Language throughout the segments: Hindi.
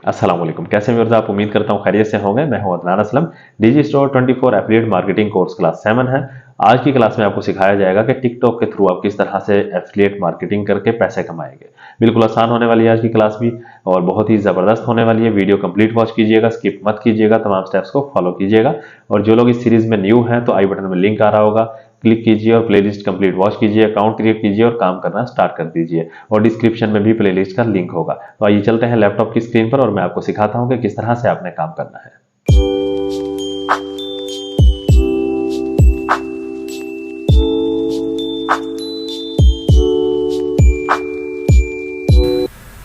अस्सलाम वालेकुम। कैसे हैं व्यूअर्स? आप उम्मीद करता हूँ खैरियत से होंगे। मैं हूं Adnan Aslam. Digistore 24 affiliate marketing course class 7 है। आज की क्लास में आपको सिखाया जाएगा कि टिकटॉक के थ्रू आप किस तरह से एफिलिएट मार्केटिंग करके पैसे कमाएंगे। बिल्कुल आसान होने वाली है आज की क्लास भी, और बहुत ही ज़बरदस्त होने वाली है। वीडियो कंप्लीट वॉच कीजिएगा, स्किप मत कीजिएगा, तमाम स्टेप्स को फॉलो कीजिएगा। और जो लोग इस सीरीज़ में न्यू हैं तो आई बटन में लिंक आ रहा होगा, क्लिक कीजिए और प्लेलिस्ट कंप्लीट वॉच कीजिए, अकाउंट क्रिएट कीजिए और काम करना स्टार्ट कर दीजिए। और डिस्क्रिप्शन में भी प्लेलिस्ट का लिंक होगा। तो आइए चलते हैं लैपटॉप की स्क्रीन पर और मैं आपको सिखाता हूं कि किस तरह से आपने काम करना है।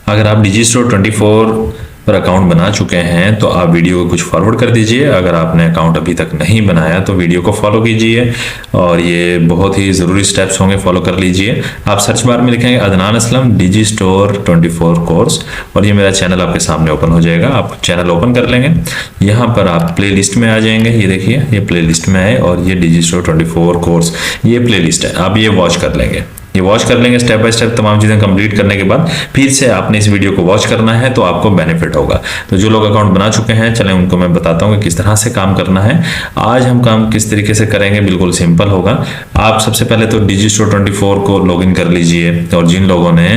अगर आप डिजी स्टोर 24 पर अकाउंट बना चुके हैं तो आप वीडियो को कुछ फॉरवर्ड कर दीजिए। अगर आपने अकाउंट अभी तक नहीं बनाया तो वीडियो को फॉलो कीजिए, और ये बहुत ही ज़रूरी स्टेप्स होंगे, फॉलो कर लीजिए। आप सर्च बार में लिखेंगे Adnan Aslam Digistore 24 course, और ये मेरा चैनल आपके सामने ओपन हो जाएगा। आप चैनल ओपन कर लेंगे, यहाँ पर आप प्ले लिस्ट में आ जाएंगे। ये देखिए, ये प्ले लिस्ट में है और ये डिजी स्टोर 24 कोर्स ये प्ले लिस्ट है। आप ये वॉच कर लेंगे, ये वॉच कर लेंगे स्टेप बाय स्टेप। तमाम चीज़ें कंप्लीट करने के बाद फिर से आपने इस वीडियो को वॉच करना है, तो आपको बेनिफिट होगा। तो जो लोग अकाउंट बना चुके हैं, चलें उनको मैं बताता हूँ कि किस तरह से काम करना है। आज हम काम किस तरीके से करेंगे, बिल्कुल सिंपल होगा। आप सबसे पहले तो डिजी स्टोर 24 को लॉगिन कर लीजिए, और जिन लोगों ने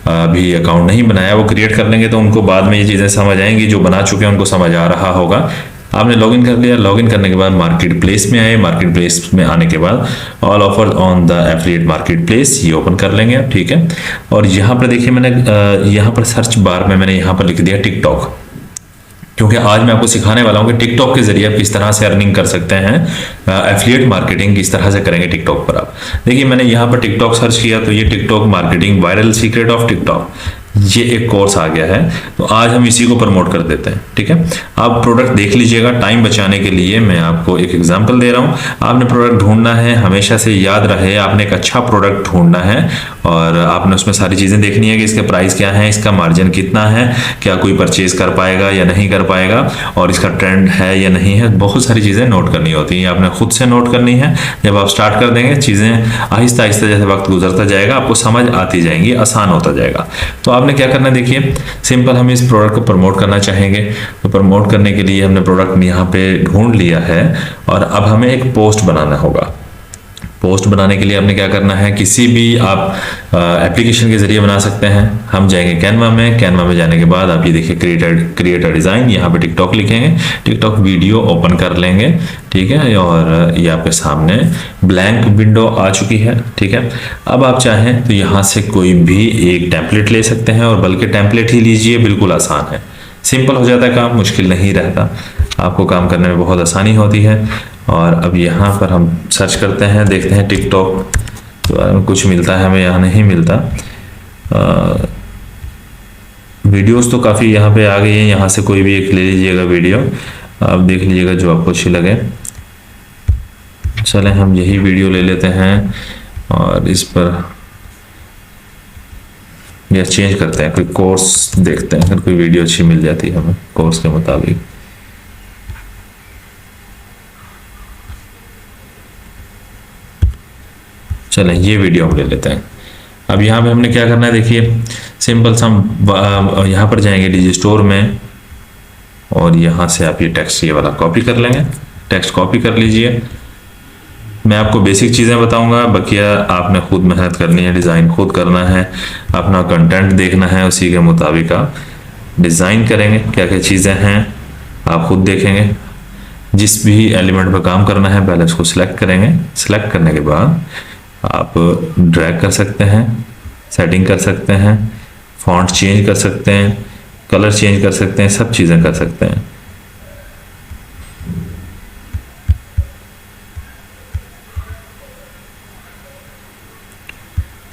अभी अकाउंट नहीं बनाया वो क्रिएट कर लेंगे, तो उनको बाद में ये चीज़ें समझ आएंगी। जो बना चुके हैं उनको समझ आ रहा होगा। आपने लॉगिन कर लिया, लॉगिन करने के बाद मार्केट प्लेस में आए। मार्केट प्लेस में आने के बाद all offer on the affiliate market place ये ओपन कर लेंगे आप, ठीक है। और यहाँ पर देखिए, मैंने यहाँ पर सर्च बार में मैंने यहाँ पर लिख दिया टिकटॉक, क्योंकि आज मैं आपको सिखाने वाला हूँ कि टिकटॉक के जरिए आप किस तरह से अर्निंग कर सकते हैं। एफिलिएट मार्केटिंग किस तरह से करेंगे टिकटॉक पर। आप देखिए, मैंने यहाँ पर टिकटॉक सर्च किया तो ये TikTok marketing viral secret of TikTok ये एक कोर्स आ गया है। तो आज हम इसी को प्रमोट कर देते हैं, ठीक है। आप प्रोडक्ट देख लीजिएगा। टाइम बचाने के लिए मैं आपको एक एग्जांपल दे रहा हूँ। आपने प्रोडक्ट ढूंढना है, हमेशा से याद रहे, आपने एक अच्छा प्रोडक्ट ढूंढना है, और आपने उसमें सारी चीज़ें देखनी है कि इसका प्राइस क्या है, इसका मार्जिन कितना है, क्या कोई परचेज कर पाएगा या नहीं कर पाएगा, और इसका ट्रेंड है या नहीं है। बहुत सारी चीज़ें नोट करनी होती हैं, आपने खुद से नोट करनी है। जब आप स्टार्ट कर देंगे, चीज़ें आहिस्ता आहिस्ता जैसे वक्त गुजरता जाएगा आपको समझ आती जाएंगी, आसान होता जाएगा। तो आपने क्या करना है, देखिए सिंपल, हम इस प्रोडक्ट को प्रमोट करना चाहेंगे। तो प्रमोट करने के लिए हमने प्रोडक्ट यहाँ पे ढूंढ लिया है, और अब हमें एक पोस्ट बनाना होगा। पोस्ट बनाने के लिए आपने क्या करना है, किसी भी आप एप्लीकेशन के जरिए बना सकते हैं। हम जाएंगे कैनवा में। कैनवा में जाने के बाद आप ये देखिए क्रिएट अ डिज़ाइन, यहाँ पे टिकटॉक लिखेंगे, टिकटॉक वीडियो ओपन कर लेंगे, ठीक है। और ये आपके सामने ब्लैंक विंडो आ चुकी है, ठीक है। अब आप चाहें तो यहाँ से कोई भी एक टेम्पलेट ले सकते हैं, और बल्कि टेम्पलेट ही लीजिए, बिल्कुल आसान है, सिंपल हो जाता है काम, मुश्किल नहीं रहता। आपको काम करने में बहुत आसानी होती है। और अब यहाँ पर हम सर्च करते हैं, देखते हैं टिकटॉक तो कुछ मिलता है हमें, यहाँ नहीं मिलता। वीडियोस तो काफ़ी यहाँ पे आ गई हैं, यहाँ से कोई भी एक ले लीजिएगा वीडियो, आप देख लीजिएगा जो आपको अच्छी लगे। चलें हम यही वीडियो ले लेते हैं, और इस पर या चेंज करते हैं, कोई कोर्स देखते हैं, अगर कोई वीडियो अच्छी मिल जाती है हमें कोर्स के मुताबिक। चलें ये वीडियो हम ले लेते हैं। अब यहाँ पे हमने क्या करना है, देखिए सिंपल सा हम यहाँ पर जाएंगे डिजी स्टोर में, और यहाँ से आप ये टेक्स्ट ये वाला कॉपी कर लेंगे। टेक्स्ट कॉपी कर लीजिए। मैं आपको बेसिक चीज़ें बताऊंगा, बकिया आपने खुद मेहनत करनी है, डिज़ाइन खुद करना है, अपना कंटेंट देखना है, उसी के मुताबिक आप डिज़ाइन करेंगे। क्या क्या चीज़ें हैं आप खुद देखेंगे। जिस भी एलिमेंट पर काम करना है पहले उसको सिलेक्ट करेंगे। सिलेक्ट करने के बाद आप ड्रैग कर सकते हैं, सेटिंग कर सकते हैं, फॉन्ट चेंज कर सकते हैं, कलर चेंज कर सकते हैं, सब चीज़ें कर सकते हैं।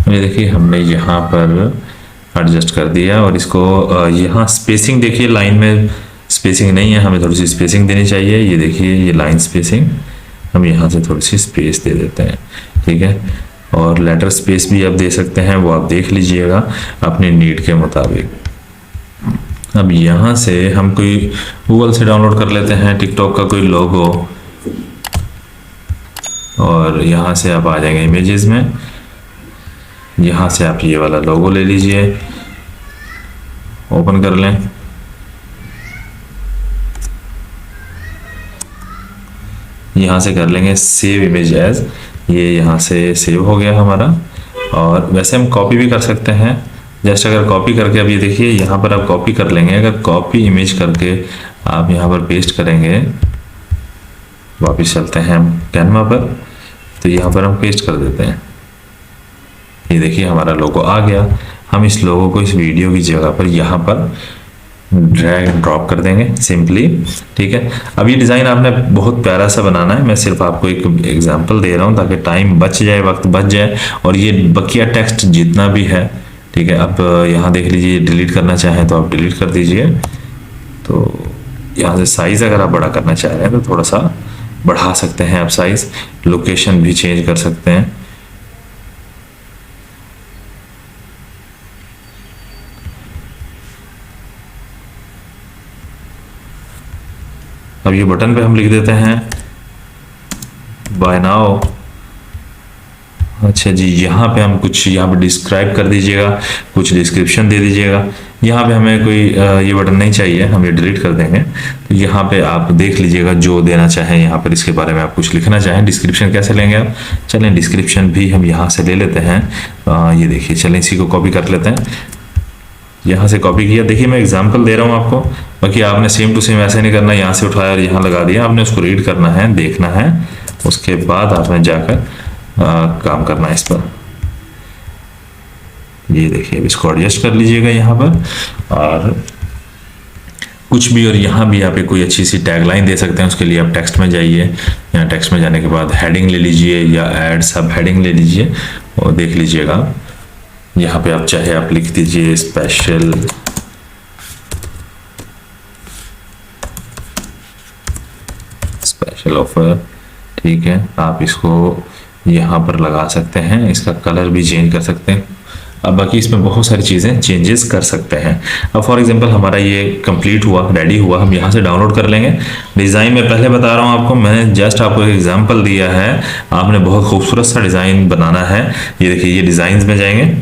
ये देखिए हमने यहाँ पर एडजस्ट कर दिया, और इसको यहाँ स्पेसिंग देखिए, लाइन में स्पेसिंग नहीं है, हमें थोड़ी सी स्पेसिंग देनी चाहिए। ये देखिए ये लाइन स्पेसिंग, हम यहाँ से थोड़ी सी स्पेस दे देते हैं, ठीक है। और लेटर स्पेस भी आप दे सकते हैं, वो आप देख लीजिएगा अपनी नीड के मुताबिक। अब यहाँ से हम कोई गूगल से डाउनलोड कर लेते हैं टिकटॉक का कोई लोगो, और यहाँ से आप आ जाएंगे इमेजेस में। यहाँ से आप ये वाला लोगो ले लीजिए, ओपन कर लें। यहाँ से कर लेंगे सेव इमेज एज, ये यहाँ से सेव हो गया हमारा। और वैसे हम कॉपी भी कर सकते हैं, जस्ट अगर कॉपी करके, अब ये देखिए यहाँ पर आप कॉपी कर लेंगे, अगर कॉपी इमेज करके आप यहाँ पर पेस्ट करेंगे, वापस चलते हैं हम कैनवा पर, तो यहाँ पर हम पेस्ट कर देते हैं। ये देखिए हमारा लोगो आ गया। हम इस लोगो को इस वीडियो की जगह पर यहाँ पर ड्रैग एंड ड्रॉप कर देंगे सिंपली, ठीक है। अब ये डिज़ाइन आपने बहुत प्यारा सा बनाना है, मैं सिर्फ आपको एक एग्जांपल दे रहा हूँ ताकि टाइम बच जाए, वक्त बच जाए। और ये बकिया टेक्स्ट जितना भी है, ठीक है, अब यहाँ देख लीजिए, डिलीट करना चाहें तो आप डिलीट कर दीजिए। तो यहाँ से साइज़ अगर आप बड़ा करना चाह रहे हैं तो थोड़ा सा बढ़ा सकते हैं आप साइज़, लोकेशन भी चेंज कर सकते हैं। अब ये बटन पे हम लिख देते हैं बाय नाउ। अच्छा जी, यहाँ पे हम कुछ यहाँ पे डिस्क्राइब कर दीजिएगा, कुछ डिस्क्रिप्शन दे दीजिएगा। यहाँ पे हमें कोई ये बटन नहीं चाहिए, हम ये डिलीट कर देंगे। तो यहाँ पे आप देख लीजिएगा जो देना चाहें, यहाँ पर इसके बारे में आप कुछ लिखना चाहें। डिस्क्रिप्शन कैसे लेंगे आप, चलें डिस्क्रिप्शन भी हम यहाँ से ले लेते हैं। ये देखिए, चलें इसी को कॉपी कर लेते हैं। यहाँ से कॉपी किया, देखिए मैं एग्जांपल दे रहा हूँ आपको, बाकी आपने सेम टू सेम ऐसे नहीं करना, यहाँ से उठाया और यहाँ लगा दिया। आपने उसको रीड करना है, देखना है, उसके बाद आपने जाकर काम करना है इस पर। ये देखिए, अब इसको एडजस्ट कर लीजिएगा यहाँ पर और कुछ भी। और यहाँ भी आप कोई अच्छी सी टैगलाइन दे सकते हैं, उसके लिए आप टेक्स्ट में जाइए। यहाँ टेक्स्ट में जाने के बाद हेडिंग ले लीजिए या ऐड सब हेडिंग ले लीजिए और देख लीजिएगा। यहाँ पे आप चाहे आप लिख दीजिए स्पेशल ऑफर, ठीक है। आप इसको यहाँ पर लगा सकते हैं, इसका कलर भी चेंज कर सकते हैं। अब बाकी इसमें बहुत सारी चीज़ें चेंजेस कर सकते हैं। अब फॉर एग्जांपल हमारा ये कंप्लीट हुआ, रेडी हुआ, हम यहाँ से डाउनलोड कर लेंगे। डिज़ाइन में पहले बता रहा हूँ आपको, मैंने जस्ट आपको एक एग्जांपल दिया है, आपने बहुत खूबसूरत सा डिज़ाइन बनाना है। ये देखिए, ये डिज़ाइंस में जाएंगे,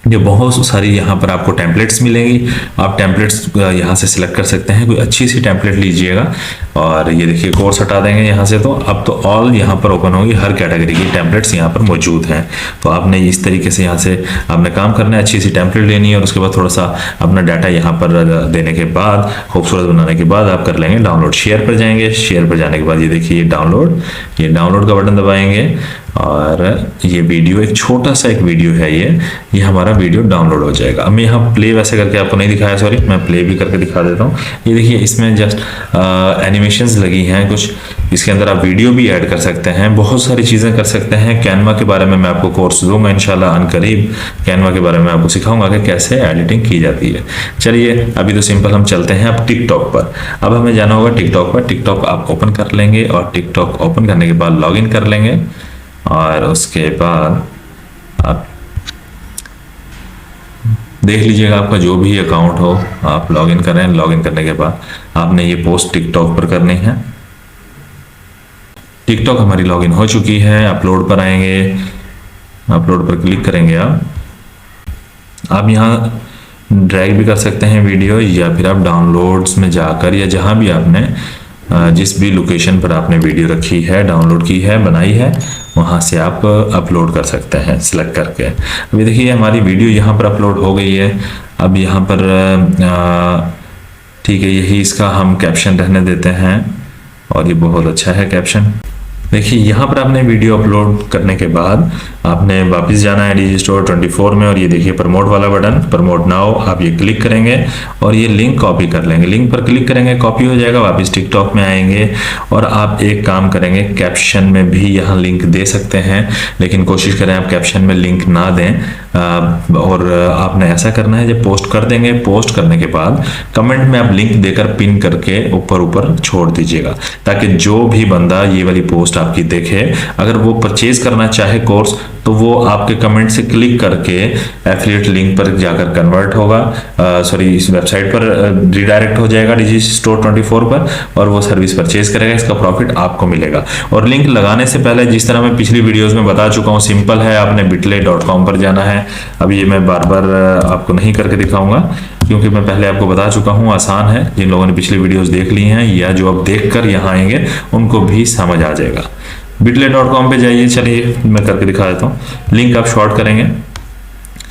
ये बहुत सारी यहाँ पर आपको टेम्पलेट्स मिलेंगी। आप टेम्पलेट्स यहाँ से सिलेक्ट कर सकते हैं, कोई अच्छी सी टेम्पलेट लीजिएगा। और ये देखिए, कोर्स हटा देंगे यहाँ से, तो अब तो ऑल यहाँ पर ओपन होगी, हर कैटेगरी की टेम्पलेट्स यहाँ पर मौजूद हैं। तो आपने इस तरीके से यहाँ से आपने काम करना है, अच्छी सी टेम्पलेट लेनी है और उसके बाद थोड़ा सा अपना डाटा यहाँ पर देने के बाद, खूबसूरत बनाने के बाद आप कर लेंगे डाउनलोड। शेयर पर जाएंगे, शेयर पर जाने के बाद ये देखिए डाउनलोड, ये डाउनलोड का बटन दबाएंगे और ये वीडियो, एक छोटा सा एक वीडियो है, ये हमारा वीडियो डाउनलोड हो जाएगा। अब मैं यहाँ प्ले वैसे करके आपको नहीं दिखाया, सॉरी, मैं प्ले भी करके दिखा देता हूँ। ये देखिए, इसमें जस्ट एनिमेशंस लगी हैं कुछ, इसके अंदर आप वीडियो भी ऐड कर सकते हैं, बहुत सारी चीज़ें कर सकते हैं। कैनवा के बारे में मैं आपको कोर्स दूंगा इंशाल्लाह अनकरीब, कैनवा के बारे में आपको सिखाऊंगा कि कैसे एडिटिंग की जाती है। चलिए अभी तो सिंपल हम चलते हैं अब टिकटॉक पर। अब हमें जाना होगा टिकटॉक पर। टिकटॉक आप ओपन कर लेंगे और टिकटॉक ओपन करने के बाद लॉग इन कर लेंगे और उसके बाद आप देख लीजिएगा आपका जो भी अकाउंट हो, आप लॉगिन करें। लॉगिन करने के बाद आपने ये पोस्ट टिकटॉक पर करनी है। टिकटॉक हमारी लॉगिन हो चुकी है। अपलोड पर आएंगे, अपलोड पर क्लिक करेंगे। आप यहाँ ड्रैग भी कर सकते हैं वीडियो, या फिर आप डाउनलोड्स में जाकर, या जहाँ भी आपने जिस भी लोकेशन पर आपने वीडियो रखी है, डाउनलोड की है, बनाई है, वहाँ से आप अपलोड कर सकते हैं सिलेक्ट करके। अभी देखिए हमारी वीडियो यहाँ पर अपलोड हो गई है। अब यहाँ पर ठीक है, यही इसका हम कैप्शन रहने देते हैं और ये बहुत अच्छा है कैप्शन। देखिए यहाँ पर आपने वीडियो अपलोड करने के बाद आपने वापस जाना है डिजिस्टोर 24 में और ये देखिए प्रमोट वाला बटन, प्रमोट नाउ, आप ये क्लिक करेंगे और ये लिंक कॉपी कर लेंगे। लिंक पर क्लिक करेंगे, कॉपी हो जाएगा। वापस टिकटॉक में आएंगे और आप एक काम करेंगे, कैप्शन में भी यहाँ लिंक दे सकते हैं, लेकिन कोशिश करें आप कैप्शन में लिंक ना दें। और आपने ऐसा करना है, जब पोस्ट कर देंगे, पोस्ट करने के बाद कमेंट में आप लिंक देकर पिन करके ऊपर ऊपर छोड़ दीजिएगा, ताकि जो भी बंदा ये वाली पोस्ट आपकी देखे, अगर वो परचेज करना चाहे कोर्स, तो वो आपके कमेंट से क्लिक करके एफिलिएट लिंक पर जाकर कन्वर्ट होगा, सॉरी इस वेबसाइट पर रिडायरेक्ट हो जाएगा डिजिस्टोर 24 पर, और वो सर्विस परचेज करेगा, इसका प्रॉफिट आपको मिलेगा। और लिंक लगाने से पहले जिस तरह मैं पिछली वीडियोस में बता चुका हूँ, सिंपल है, आपने bitly.com पर जाना है। अब ये मैं बार बार आपको नहीं करके दिखाऊंगा क्योंकि मैं पहले आपको बता चुका हूँ, आसान है। जिन लोगों ने पिछली वीडियोस देख ली हैं या जो अब देख कर यहाँ आएंगे उनको भी समझ आ जाएगा। bitly.com पे जाइए, चलिए मैं करके दिखा देता हूँ। लिंक आप शॉर्ट करेंगे,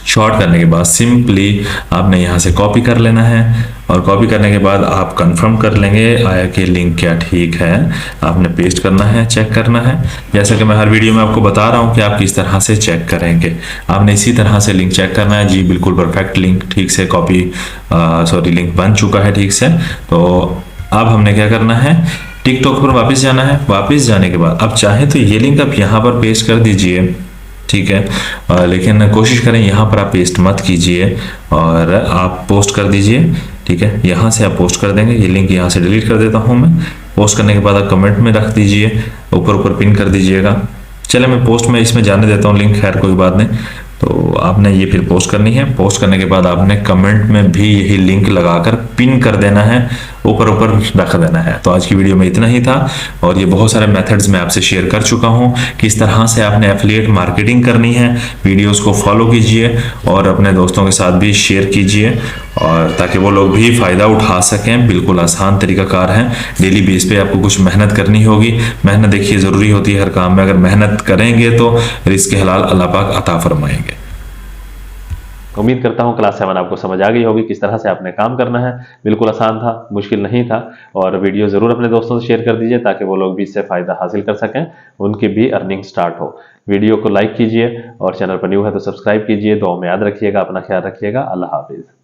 शॉर्ट करने के बाद सिंपली आपने यहाँ से कॉपी कर लेना है, और कॉपी करने के बाद आप कंफर्म कर लेंगे आया कि लिंक क्या ठीक है, आपने पेस्ट करना है, चेक करना है। जैसा कि मैं हर वीडियो में आपको बता रहा हूँ कि आप किस तरह से चेक करेंगे, आपने इसी तरह से लिंक चेक करना है। जी बिल्कुल परफेक्ट लिंक ठीक से कॉपी सॉरी लिंक बन चुका है ठीक से। तो अब हमने क्या करना है, टिकटॉक पर वापस जाना है। वापस जाने के बाद अब चाहे तो ये लिंक आप यहाँ पर पेस्ट कर दीजिए, ठीक है, लेकिन कोशिश करें यहाँ पर आप पेस्ट मत कीजिए और आप पोस्ट कर दीजिए, ठीक है। यहाँ से आप पोस्ट कर देंगे, ये लिंक यहाँ से डिलीट कर देता हूँ मैं। पोस्ट करने के बाद आप कमेंट में रख दीजिए, ऊपर ऊपर पिन कर दीजिएगा। चले मैं पोस्ट में इसमें जाने देता हूँ लिंक, खैर कोई बात नहीं। तो आपने ये फिर पोस्ट करनी है। पोस्ट करने के बाद आपने कमेंट में भी यही लिंक लगाकर पिन कर देना है, ऊपर ऊपर रख देना है। तो आज की वीडियो में इतना ही था, और ये बहुत सारे मेथड्स मैं आपसे शेयर कर चुका हूँ किस तरह से आपने एफिलिएट मार्केटिंग करनी है। वीडियोस को फॉलो कीजिए और अपने दोस्तों के साथ भी शेयर कीजिए, और ताकि वो लोग भी फ़ायदा उठा सकें। बिल्कुल आसान तरीकाकार है, डेली बेस पे आपको कुछ मेहनत करनी होगी। मेहनत देखिए ज़रूरी होती है हर काम में, अगर मेहनत करेंगे तो रिज़्क़ हलाल अल्लाह पाक अता फरमाएंगे। उम्मीद करता हूँ क्लास 7 आपको समझ आ गई होगी किस तरह से आपने काम करना है। बिल्कुल आसान था, मुश्किल नहीं था। और वीडियो ज़रूर अपने दोस्तों से शेयर कर दीजिए ताकि वो लोग भी इससे फ़ायदा हासिल कर सकें, उनकी भी अर्निंग स्टार्ट हो। वीडियो को लाइक कीजिए और चैनल पर न्यू है तो सब्सक्राइब कीजिए। दुआ में याद रखिएगा, अपना ख्याल रखिएगा। अल्लाह हाफिज़।